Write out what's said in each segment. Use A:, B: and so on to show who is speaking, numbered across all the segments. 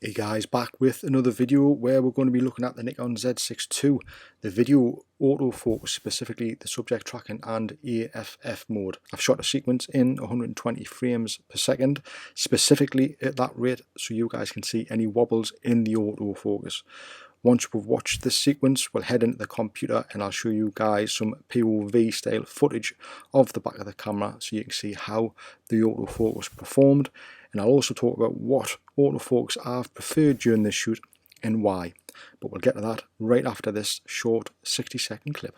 A: Hey guys, back with another video where we're going to be looking at the Nikon Z6 II, the video autofocus, specifically the subject tracking and AFF mode. I've shot a sequence in 120 frames per second, specifically at that rate so you guys can see any wobbles in the autofocus. Once we've watched this sequence, we'll head into the computer and I'll show you guys some POV style footage of the back of the camera so you can see how the autofocus performed. And I'll also talk about what autofocus I've preferred during this shoot and why. But we'll get to that right after this short 60-second clip.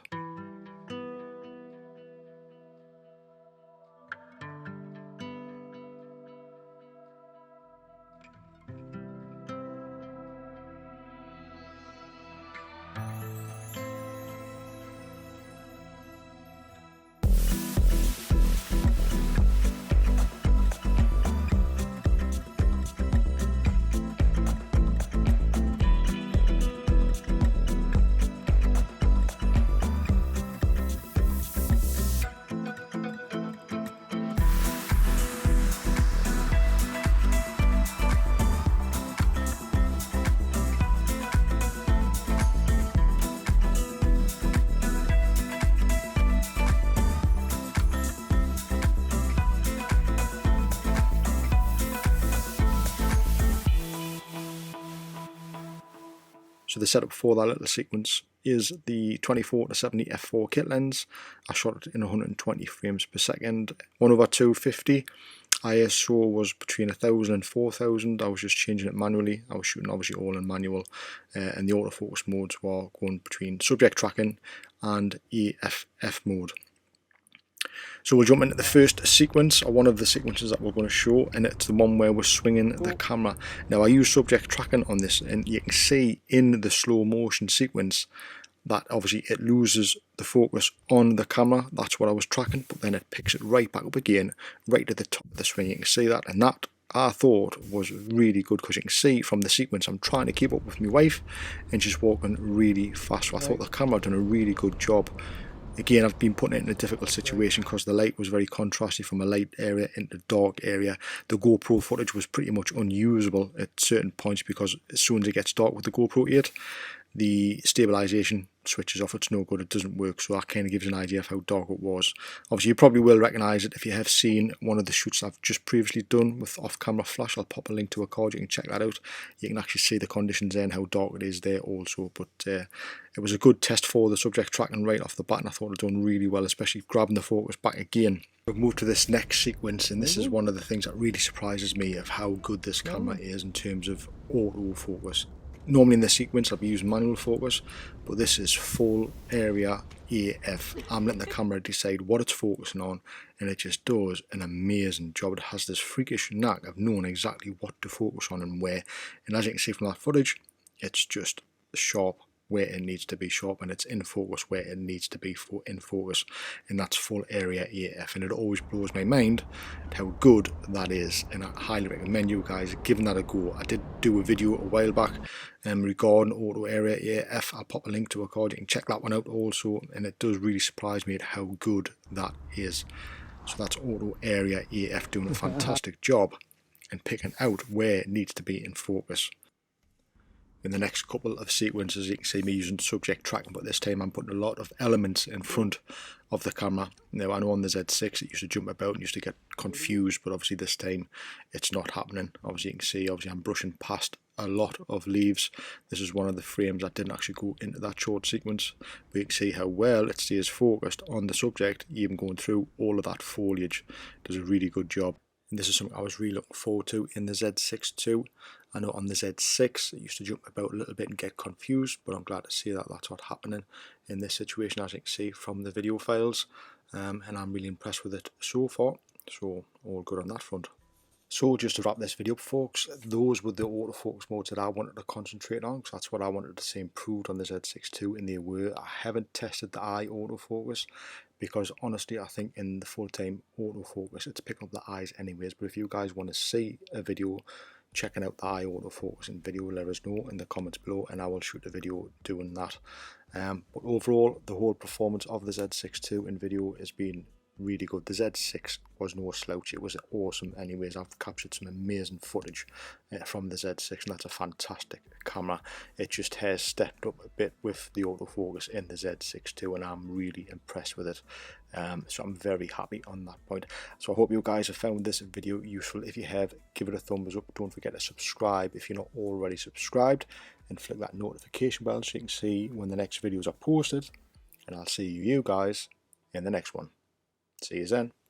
A: So the setup for that little sequence is the 24-70 f4 kit lens. I shot it in 120 frames per second, 1/250. ISO was between 1000 and 4000. I was just changing it manually. I was shooting obviously all in manual, and the autofocus modes were going between subject tracking and AFF mode. So we'll jump into the first sequence, or one of the sequences that we're going to show, and it's the one where we're swinging the camera. Now I use subject tracking on this, and you can see in the slow motion sequence that obviously it loses the focus on the camera. That's what I was tracking, but then it picks it right back up again, right to the top of the swing. You can see that, and that I thought was really good because you can see from the sequence I'm trying to keep up with my wife, and she's walking really fast. So I thought the camera had done a really good job. Again, I've been putting it in a difficult situation because the light was very contrasty from a light area into dark area. The GoPro footage was pretty much unusable at certain points because as soon as it gets dark with the GoPro 8, the stabilization switches off. It's no good, it doesn't work. So that kind of gives an idea of how dark it was. Obviously you probably will recognize it if you have seen one of the shoots I've just previously done with off-camera flash. I'll pop a link to a card, you can check that out. You can actually see the conditions there and how dark it is there also. But it was a good test for the subject tracking right off the bat, and I thought it done really well, especially grabbing the focus back again. We've moved to this next sequence, and this is one of the things that really surprises me of how good this camera is in terms of autofocus. Normally in this sequence I'll be using manual focus, but this is full area AF. I'm letting the camera decide what it's focusing on, and it just does an amazing job. It has this freakish knack of knowing exactly what to focus on and where, and as you can see from that footage, it's just sharp where it needs to be sharp, and it's in focus where it needs to be in focus, and that's full area AF. And it always blows my mind how good that is, and I highly recommend you guys giving that a go. I did do a video a while back regarding auto area AF. I'll pop a link to a card, you can check that one out also, and it does really surprise me at how good that is. So that's auto area AF doing a fantastic job and picking out where it needs to be in focus. In the next couple of sequences you can see me using subject tracking, but this time I'm putting a lot of elements in front of the camera. Now I know on the Z6 it used to jump about and used to get confused, but obviously this time it's not happening. Obviously you can see I'm brushing past a lot of leaves. This is one of the frames that didn't actually go into that short sequence, but you can see how well it stays focused on the subject, even going through all of that foliage. It does a really good job. And this is something I was really looking forward to in the Z6 II. I know on the Z6 it used to jump about a little bit and get confused, but I'm glad to see that that's what's happening in this situation, as you can see from the video files, and I'm really impressed with it so far. So all good on that front. So just to wrap this video up, folks, those were the autofocus modes that I wanted to concentrate on, because that's what I wanted to see improved on the Z6 II, and they were. I haven't tested the eye autofocus because honestly I think in the full-time autofocus it's picking up the eyes anyways. But if you guys want to see a video checking out the eye autofocus in video, let us know in the comments below and I will shoot a video doing that. But overall the whole performance of the Z6 II in video has been really good. The Z6 was no slouch, it was awesome anyways. I've captured some amazing footage from the Z6, and that's a fantastic camera. It just has stepped up a bit with the autofocus in the Z6 too, and I'm really impressed with it. So I'm very happy on that point. So I hope you guys have found this video useful. If you have, give it a thumbs up. Don't forget to subscribe if you're not already subscribed, and flick that notification bell so you can see when the next videos are posted. And I'll see you guys in the next one. See you then.